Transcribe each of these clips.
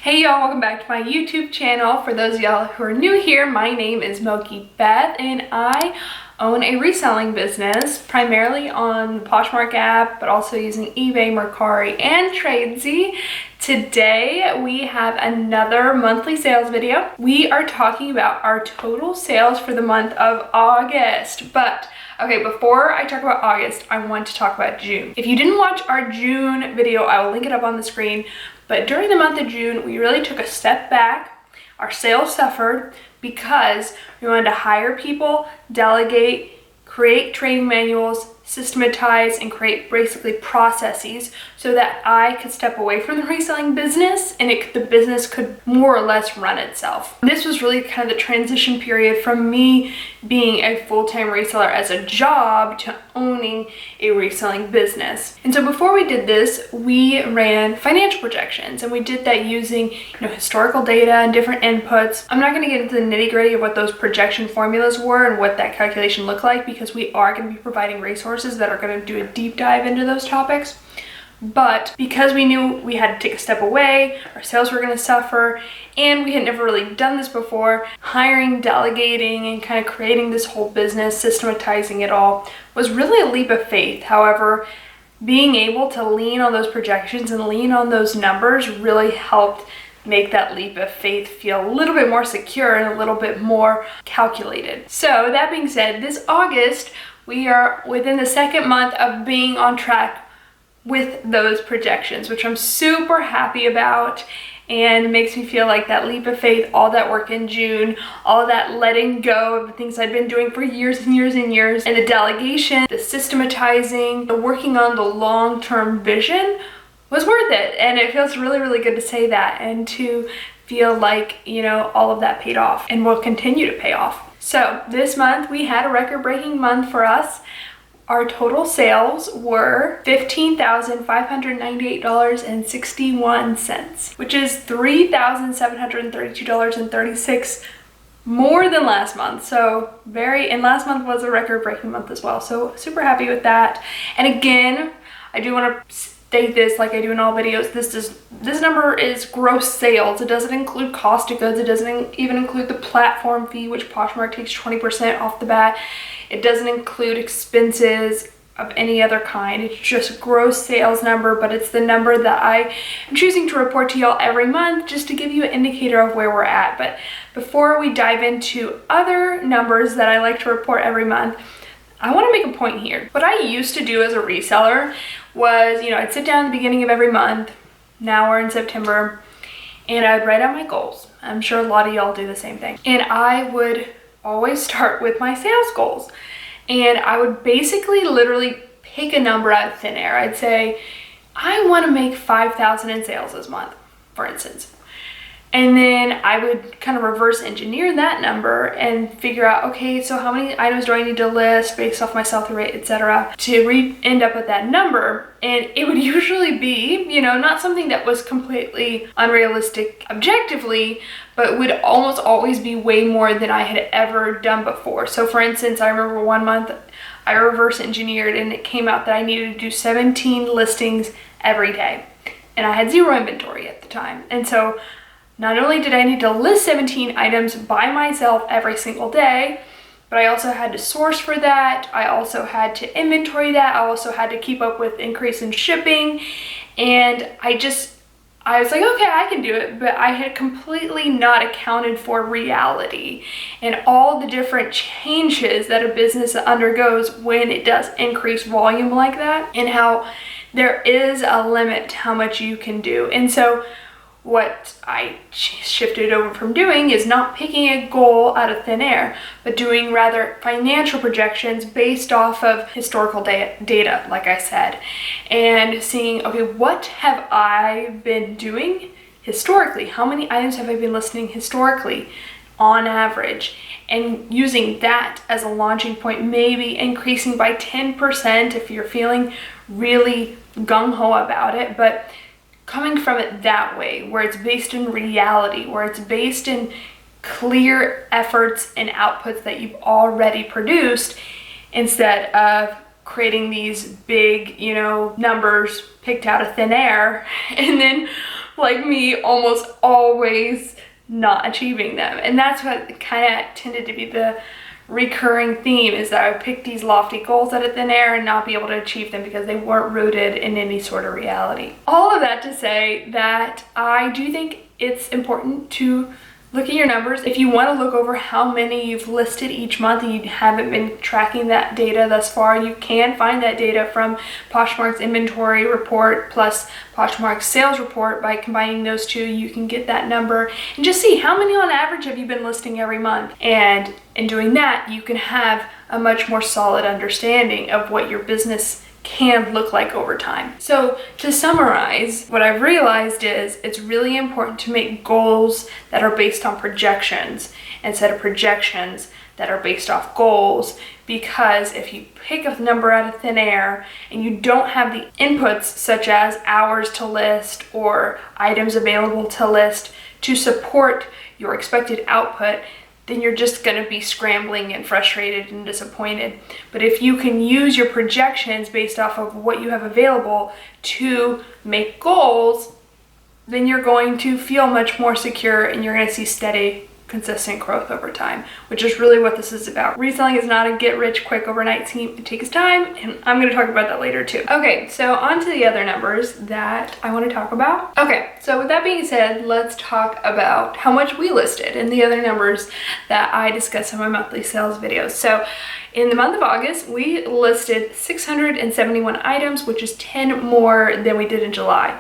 Hey y'all, welcome back to my YouTube channel. For those of y'all who are new here, my name is Moki Beth and I own a reselling business primarily on the Poshmark app, but also using eBay, Mercari, and Tradesy. Today we have another monthly sales video. We are talking about our total sales for the month of August, but okay, before I talk about August, I want to talk about June. If you didn't watch our June video, I will link it up on the screen. But during the month of June, we really took a step back. Our sales suffered because we wanted to hire people, delegate, create training manuals, systematize, and create basically processes so that I could step away from the reselling business and the business could more or less run itself. This was really kind of the transition period from me being a full-time reseller as a job to owning a reselling business. And so before we did this, we ran financial projections, and we did that using historical data and different inputs. I'm not going to get into the nitty-gritty of what those projection formulas were and what that calculation looked like, because we are going to be providing resources that are going to do a deep dive into those topics. But because we knew we had to take a step away, our sales were going to suffer, and we had never really done this before, hiring, delegating, and kind of creating this whole business, systematizing it all, was really a leap of faith. However, being able to lean on those projections and lean on those numbers really helped make that leap of faith feel a little bit more secure and a little bit more calculated. So that being said, this August, we are within the second month of being on track with those projections, which I'm super happy about, and makes me feel like that leap of faith, all that work in June, all that letting go of the things I've been doing for years and years and years, and the delegation, the systematizing, the working on the long-term vision was worth it. And it feels really, really good to say that and to feel like, all of that paid off and will continue to pay off. So this month we had a record-breaking month for us. Our total sales were $15,598.61, which is $3,732.36 more than last month. So and last month was a record-breaking month as well. So super happy with that. And again, I do want to state this like I do in all videos. This number is gross sales. It doesn't include cost of goods. It doesn't even include the platform fee, which Poshmark takes 20% off the bat. It doesn't include expenses of any other kind. It's just gross sales number, but it's the number that I am choosing to report to y'all every month just to give you an indicator of where we're at. But before we dive into other numbers that I like to report every month, I want to make a point here. What I used to do as a reseller was, I'd sit down at the beginning of every month, now we're in September, and I'd write out my goals. I'm sure a lot of y'all do the same thing. And I would always start with my sales goals. And I would basically literally pick a number out of thin air. I'd say, I want to make 5,000 in sales this month, for instance. And then I would kind of reverse engineer that number and figure out, okay, so how many items do I need to list based off my sell-through rate, etc., to end up with that number. And it would usually be, not something that was completely unrealistic objectively, but would almost always be way more than I had ever done before. So for instance, I remember one month I reverse engineered and it came out that I needed to do 17 listings every day. And I had zero inventory at the time. And so not only did I need to list 17 items by myself every single day, but I also had to source for that. I also had to inventory that. I also had to keep up with increase in shipping. And I was like, okay, I can do it. But I had completely not accounted for reality and all the different changes that a business undergoes when it does increase volume like that, and how there is a limit to how much you can do. And so what I shifted over from doing is not picking a goal out of thin air, but doing rather financial projections based off of historical data, like I said, and seeing, okay, what have I been doing historically? How many items have I been listing historically on average? And using that as a launching point, maybe increasing by 10% if you're feeling really gung-ho about it, but coming from it that way, where it's based in reality, where it's based in clear efforts and outputs that you've already produced, instead of creating these big, numbers picked out of thin air and then like me, almost always not achieving them. And that's what kind of tended to be the recurring theme, is that I would pick these lofty goals out of thin air and not be able to achieve them because they weren't rooted in any sort of reality. All of that to say that I do think it's important to look at your numbers. If you want to look over how many you've listed each month and you haven't been tracking that data thus far, you can find that data from Poshmark's inventory report plus Poshmark's sales report. By combining those two, you can get that number and just see how many on average have you been listing every month. And in doing that, you can have a much more solid understanding of what your business can look like over time. So to summarize, what I've realized is it's really important to make goals that are based on projections instead of projections that are based off goals, because if you pick a number out of thin air and you don't have the inputs such as hours to list or items available to list to support your expected output, then you're just going to be scrambling and frustrated and disappointed. But if you can use your projections based off of what you have available to make goals, then you're going to feel much more secure and you're going to see steady, consistent growth over time, which is really what this is about. Reselling is not a get-rich-quick overnight scheme. It takes time, and I'm going to talk about that later too. Okay, so on to the other numbers that I want to talk about. Okay, so with that being said, let's talk about how much we listed and the other numbers that I discuss in my monthly sales videos. So in the month of August, we listed 671 items, which is 10 more than we did in July,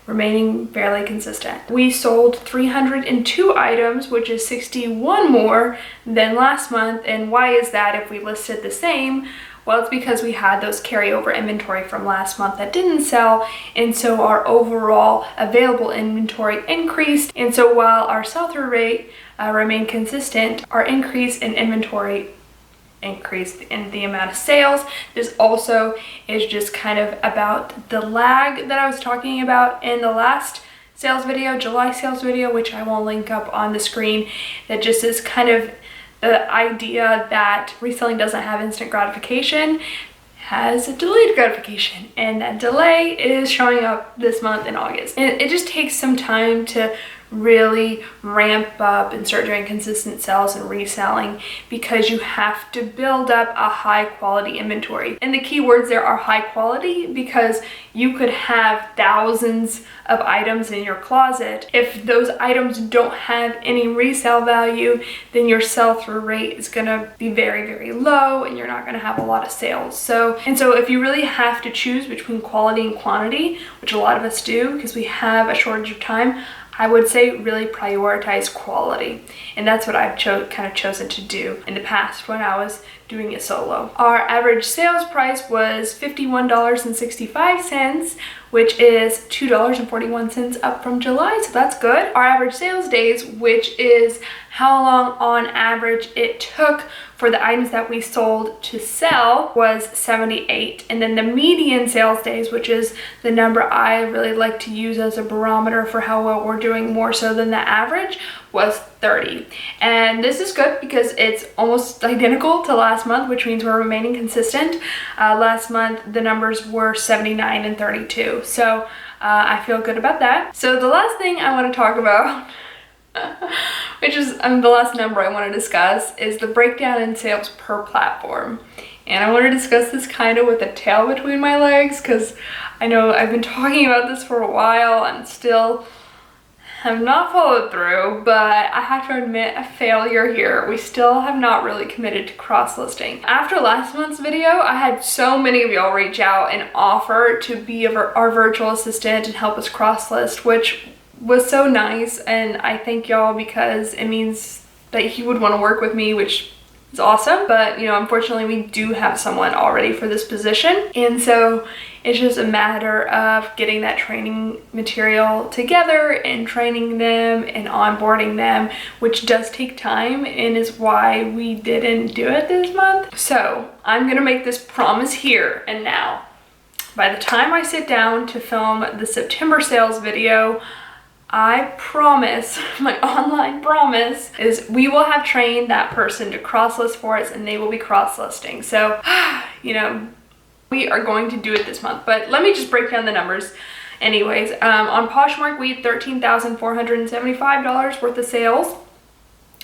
remaining fairly consistent. We sold 302 items, which is 61 more than last month. And why is that if we listed the same? Well, it's because we had those carryover inventory from last month that didn't sell, and so our overall available inventory increased. And so while our sell-through rate remained consistent, our increase in inventory increase in the amount of sales. This also is just kind of about the lag that I was talking about in the last sales video, July sales video, which I will link up on the screen. That just is kind of the idea that reselling doesn't have instant gratification, has a delayed gratification, and that delay is showing up this month in August. And it just takes some time to really ramp up and start doing consistent sales and reselling, because you have to build up a high quality inventory. And the key words there are high quality, because you could have thousands of items in your closet. If those items don't have any resale value, then your sell-through rate is gonna be very, very low and you're not gonna have a lot of sales. So if you really have to choose between quality and quantity, which a lot of us do because we have a shortage of time, I would say really prioritize quality. And that's what I've chosen to do in the past when I was doing it solo. Our average sales price was $51.65, which is $2.41 up from July, so that's good. Our average sales days, which is how long on average it took for the items that we sold to sell, was 78. And then the median sales days, which is the number I really like to use as a barometer for how well we're doing more so than the average, was 30. And this is good because it's almost identical to last month, which means we're remaining consistent. Last month the numbers were 79 and 32, so I feel good about that. So the last thing I want to talk about which is the last number I want to discuss, is the breakdown in sales per platform. And I want to discuss this kind of with a tail between my legs, because I know I've been talking about this for a while and still have not followed through, but I have to admit a failure here. We still have not really committed to cross-listing. After last month's video, I had so many of y'all reach out and offer to be our virtual assistant and help us cross-list, which was so nice, and I thank y'all because it means that he would want to work with me, which is awesome. But unfortunately we do have someone already for this position, and so it's just a matter of getting that training material together and training them and onboarding them, which does take time and is why we didn't do it this month. So I'm gonna make this promise here and now. By the time I sit down to film the September sales video, I promise, my online promise, is we will have trained that person to cross-list for us, and they will be cross-listing. So, we are going to do it this month. But let me just break down the numbers. Anyways, on Poshmark we had $13,475 worth of sales.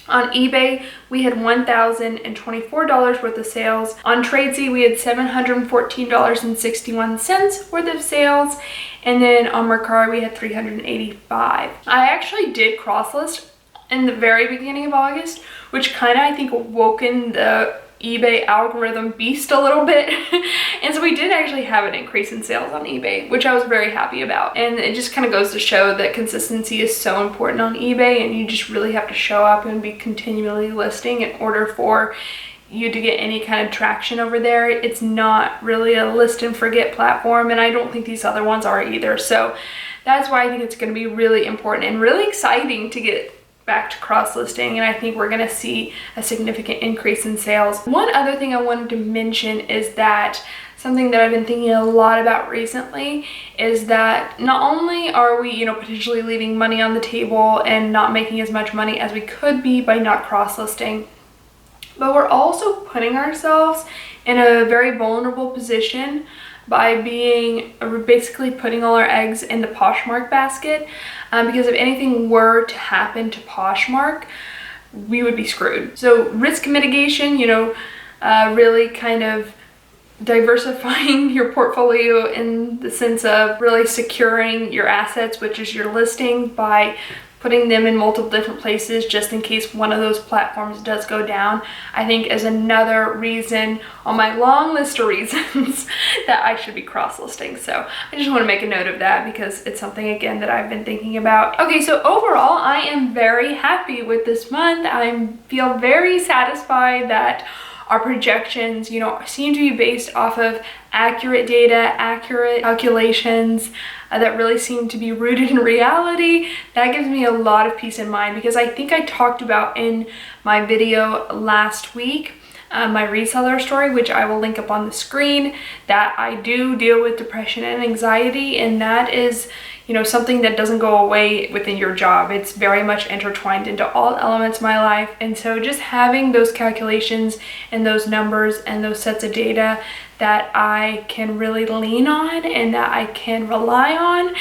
On eBay, we had $1,024 worth of sales. On Tradesy, we had $714.61 worth of sales. And then on Mercari, we had $385. I actually did cross-list in the very beginning of August, which kind of, I think, woken the eBay algorithm beast a little bit. And so we did actually have an increase in sales on eBay, which I was very happy about. And it just kind of goes to show that consistency is so important on eBay, and you just really have to show up and be continually listing in order for you to get any kind of traction over there. It's not really a list and forget platform, and I don't think these other ones are either. So that's why I think it's going to be really important and really exciting to get back to cross-listing, and I think we're gonna see a significant increase in sales. One other thing I wanted to mention is that something that I've been thinking a lot about recently is that not only are we, potentially leaving money on the table and not making as much money as we could be by not cross-listing, but we're also putting ourselves in a very vulnerable position by basically putting all our eggs in the Poshmark basket, because if anything were to happen to Poshmark, we would be screwed. So risk mitigation, really kind of diversifying your portfolio in the sense of really securing your assets, which is your listing, by putting them in multiple different places just in case one of those platforms does go down, I think is another reason on my long list of reasons that I should be cross-listing. So I just want to make a note of that because it's something, again, that I've been thinking about. Okay, so overall, I am very happy with this month. I feel very satisfied that our projections, seem to be based off of accurate data, accurate calculations that really seem to be rooted in reality. That gives me a lot of peace of mind, because I think I talked about in my video last week, my reseller story, which I will link up on the screen, that I do deal with depression and anxiety, and that is something that doesn't go away within your job. It's very much intertwined into all elements of my life. And so just having those calculations and those numbers and those sets of data that I can really lean on and that I can rely on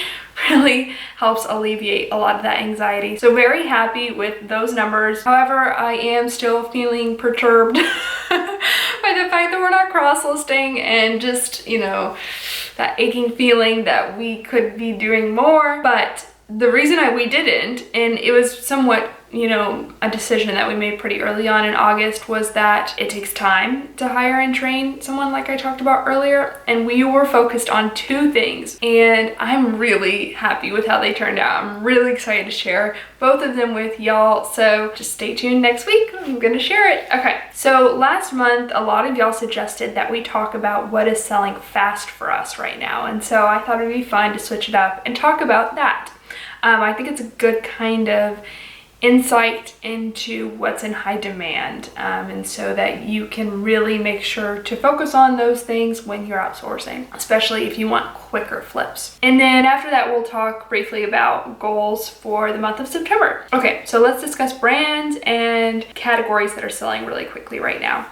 really helps alleviate a lot of that anxiety. So very happy with those numbers. However, I am still feeling perturbed by the fact that we're not cross-listing, and just, that aching feeling that we could be doing more. But the reason we didn't, and it was somewhat, a decision that we made pretty early on in August, was that it takes time to hire and train someone, like I talked about earlier. And we were focused on two things, and I'm really happy with how they turned out. I'm really excited to share both of them with y'all. So just stay tuned next week. I'm gonna share it. Okay, so last month, a lot of y'all suggested that we talk about what is selling fast for us right now. And so I thought it'd be fun to switch it up and talk about that. I think it's a good kind of insight into what's in high demand, and so that you can really make sure to focus on those things when you're outsourcing, especially if you want quicker flips. And then after that, we'll talk briefly about goals for the month of September. Okay, so let's discuss brands and categories that are selling really quickly right now.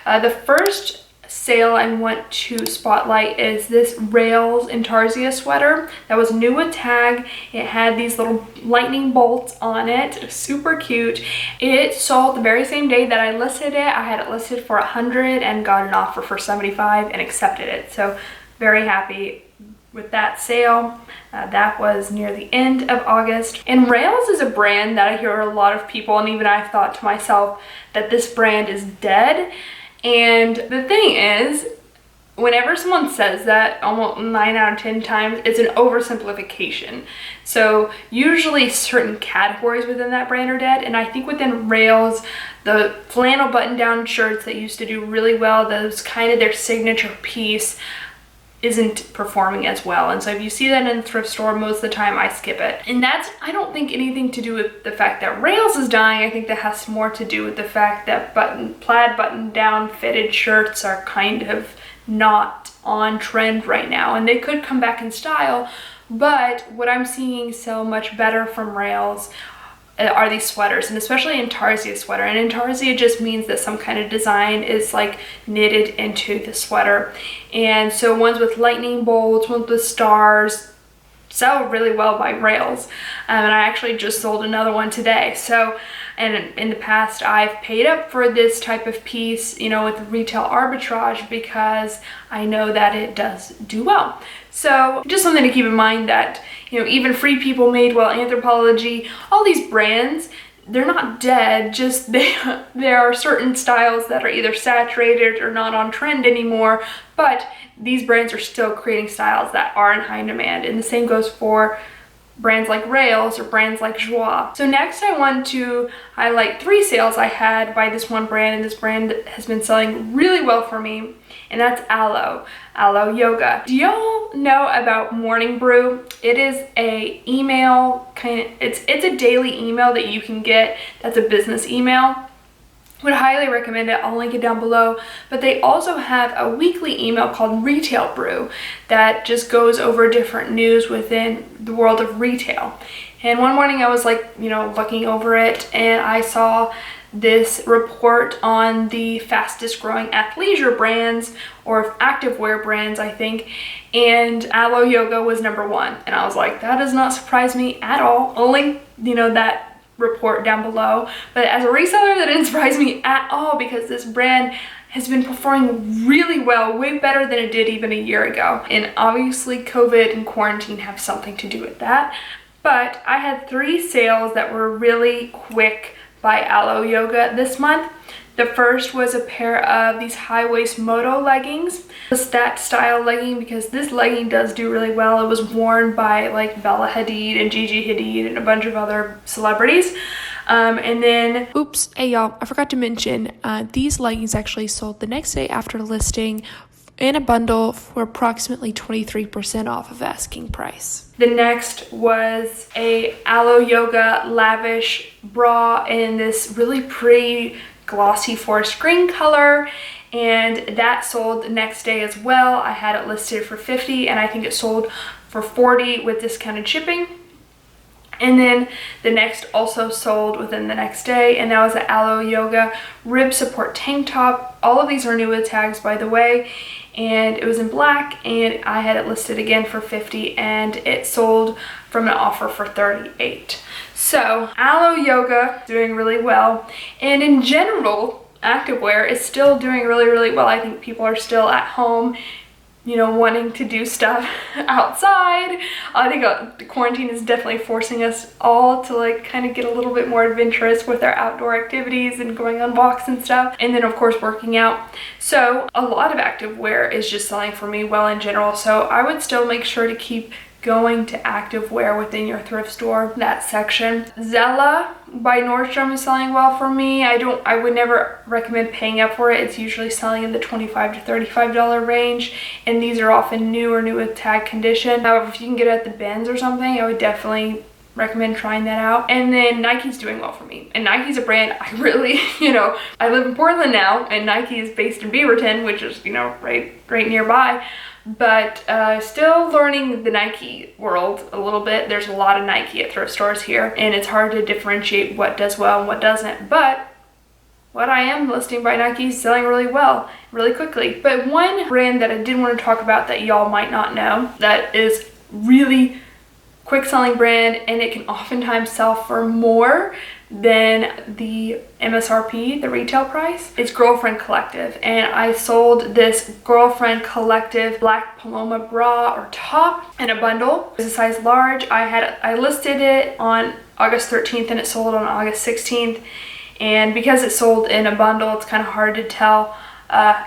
The first sale I want to spotlight is this Rails Intarsia sweater that was new with tag. It had these little lightning bolts on it. It was super cute. It sold the very same day that I listed it. I had it listed for 100 and got an offer for 75 and accepted it. So very happy with that sale. That was near the end of August. And Rails is a brand that I hear a lot of people, and even I've thought to myself that this brand is dead. And the thing is, whenever someone says that, almost 9 out of 10 times, it's an oversimplification. So usually certain categories within that brand are dead. And I think within Rails, the flannel button-down shirts that used to do really well, those kind of their signature piece, isn't performing as well. And so if you see that in the thrift store, most of the time I skip it. And that's, I don't think, anything to do with the fact that Rails is dying. I think that has more to do with the fact that plaid button down fitted shirts are kind of not on trend right now, and they could come back in style. But what I'm seeing sell much better from Rails are these sweaters, and especially Intarsia sweater. And Intarsia just means that some kind of design is like knitted into the sweater. And so ones with lightning bolts, ones with stars, sell really well by rails. And I actually just sold another one today. So, and in the past I've paid up for this type of piece, you know, with retail arbitrage, because I know that it does do well. So just something to keep in mind, that, you know, even Free People, Madewell, Anthropologie, all these brands, they're not dead, just there are certain styles that are either saturated or not on trend anymore, but these brands are still creating styles that are in high demand. And the same goes for brands like Rails or brands like Joie. So next I want to highlight 3 sales I had by this one brand, and this brand has been selling really well for me, and that's Alo Yoga. Do y'all know about Morning Brew? It is a email it's a daily email that you can get. That's a business email. Would highly recommend it. I'll link it down below. But they also have a weekly email called Retail Brew that just goes over different news within the world of retail. And one morning I was like, you know, looking over it, and I saw this report on the fastest growing athleisure brands, or activewear brands, I think, and Alo Yoga was number 1. And I was like, that does not surprise me at all. I'll link, you know, that report down below. But as a reseller, that didn't surprise me at all, because this brand has been performing really well, way better than it did even a year ago. And obviously COVID and quarantine have something to do with that. But I had 3 sales that were really quick by Alo Yoga this month. The first was a pair of these high-waist moto leggings. It's that style legging, because this legging does do really well. It was worn by like Bella Hadid and Gigi Hadid and a bunch of other celebrities. And then, oops, hey y'all, I forgot to mention, these leggings actually sold the next day after listing in a bundle for approximately 23% off of asking price. The next was a Alo Yoga lavish bra in this really pretty glossy forest green color, and that sold the next day as well. I had it listed for $50, and I think it sold for $40 with discounted shipping. And then the next also sold within the next day, and that was the Alo Yoga rib support tank top. All of these are new with tags, by the way, and it was in black, and I had it listed again for $50, and it sold from an offer for $38. So Alo Yoga doing really well, and in general activewear is still doing really well. I think people are still at home, you know, wanting to do stuff outside. I think the quarantine is definitely forcing us all to like kind of get a little bit more adventurous with our outdoor activities and going on walks and stuff, and then of course working out. So a lot of activewear is just selling for me well in general, so I would still make sure to keep going to activewear within your thrift store, that section. Zella by Nordstrom is selling well for me. I would never recommend paying up for it. It's usually selling in the $25 to $35 range, and these are often new or new with tag condition. However, if you can get it at the bins or something, I would definitely recommend trying that out. And then Nike's doing well for me, and Nike's a brand I really, you know, I live in Portland now, and Nike is based in Beaverton, which is, you know, right nearby. But still learning the Nike world a little bit. There's a lot of Nike at thrift stores here, and it's hard to differentiate what does well and what doesn't. But what I am listing by Nike is selling really well, really quickly. But one brand that I did want to talk about that y'all might not know, that is really quick selling brand, and it can oftentimes sell for more than the MSRP, the retail price. It's Girlfriend Collective, and I sold this Girlfriend Collective Black Paloma bra or top in a bundle. It's a size large. I listed it on August 13th and it sold on August 16th, and because it sold in a bundle, it's kind of hard to tell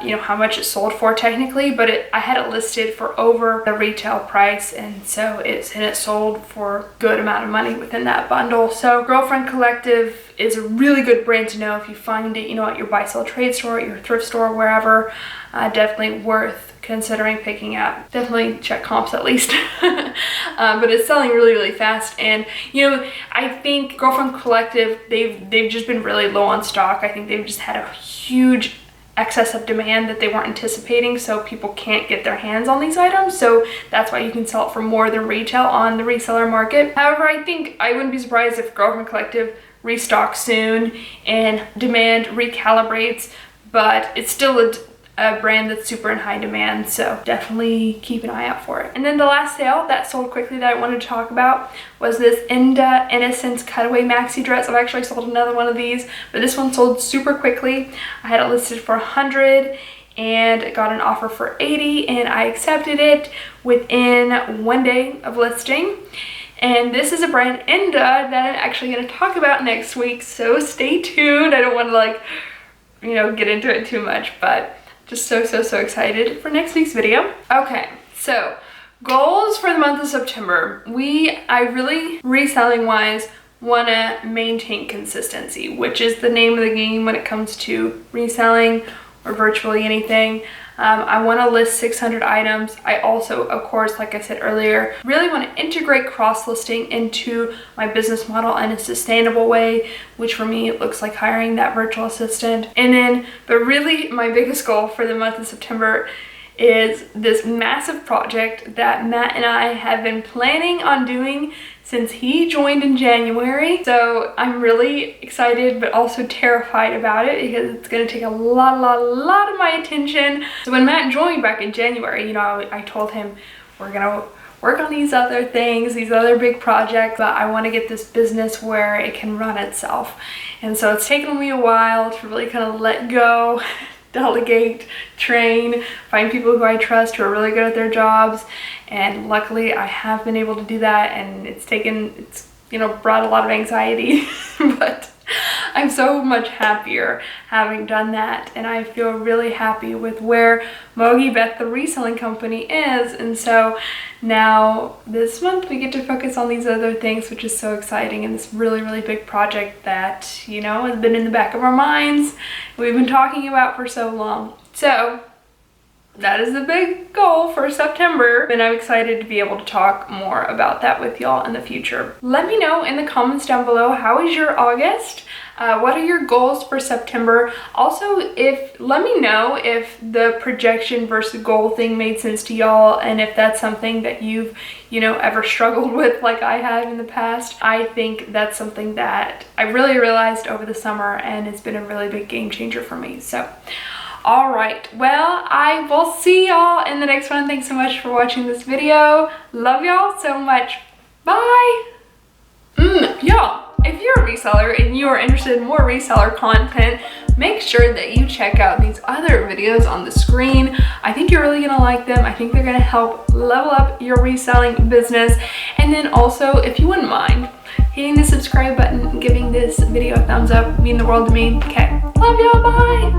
you know, how much it sold for technically, but I had it listed for over the retail price, and so it sold for a good amount of money within that bundle. So Girlfriend Collective is a really good brand to know if you find it, you know, at your buy sell trade store, at your thrift store, wherever. Definitely worth considering picking up. Definitely check comps at least. But it's selling really fast, and you know, I think Girlfriend Collective, they've just been really low on stock. I think they've just had a huge excess of demand that they weren't anticipating, so people can't get their hands on these items, so that's why you can sell it for more than retail on the reseller market. However, I think I wouldn't be surprised if Girlfriend Collective restocks soon and demand recalibrates, but it's still a brand that's super in high demand, so definitely keep an eye out for it. And then the last sale that sold quickly that I wanted to talk about was this Enda Innocence cutaway maxi dress. I've actually sold another one of these, but this one sold super quickly. I had it listed for 100 and got an offer for 80, and I accepted it within 1 day of listing. And this is a brand, Enda, that I'm actually going to talk about next week, so stay tuned. I don't want to, like, you know, get into it too much, but just so excited for next week's video. Okay, so goals for the month of September. I really, reselling wise, want to maintain consistency, which is the name of the game when it comes to reselling or virtually anything. I want to list 600 items. I also, of course, like I said earlier, really want to integrate cross-listing into my business model in a sustainable way, which for me, it looks like hiring that virtual assistant. And then, but really my biggest goal for the month of September is this massive project that Matt and I have been planning on doing since he joined in January. So I'm really excited but also terrified about it because it's gonna take a lot of my attention. So when Matt joined back in January, you know, I told him we're gonna work on these other things, these other big projects, but I want to get this business where it can run itself. And so it's taken me a while to really kind of let go, delegate, train, find people who I trust who are really good at their jobs, and luckily I have been able to do that, and it's you know, brought a lot of anxiety but I'm so much happier having done that, and I feel really happy with where Mogi Beth, the reselling company, is. And so now this month we get to focus on these other things, which is so exciting, and this really big project that, you know, has been in the back of our minds, we've been talking about for so long. So that is the big goal for September, and I'm excited to be able to talk more about that with y'all in the future. Let me know in the comments down below, how is your August? What are your goals for September? Also, let me know if the projection versus goal thing made sense to y'all, and if that's something that you've, you know, ever struggled with like I have in the past. I think that's something that I really realized over the summer, and it's been a really big game changer for me. So all right, well, I will see y'all in the next one. Thanks so much for watching this video. Love y'all so much. Bye. Y'all, if you're a reseller and you are interested in more reseller content, make sure that you check out these other videos on the screen. I think you're really gonna like them. I think they're gonna help level up your reselling business. And then also, if you wouldn't mind hitting the subscribe button and giving this video a thumbs up, mean the world to me. Okay, love y'all, bye.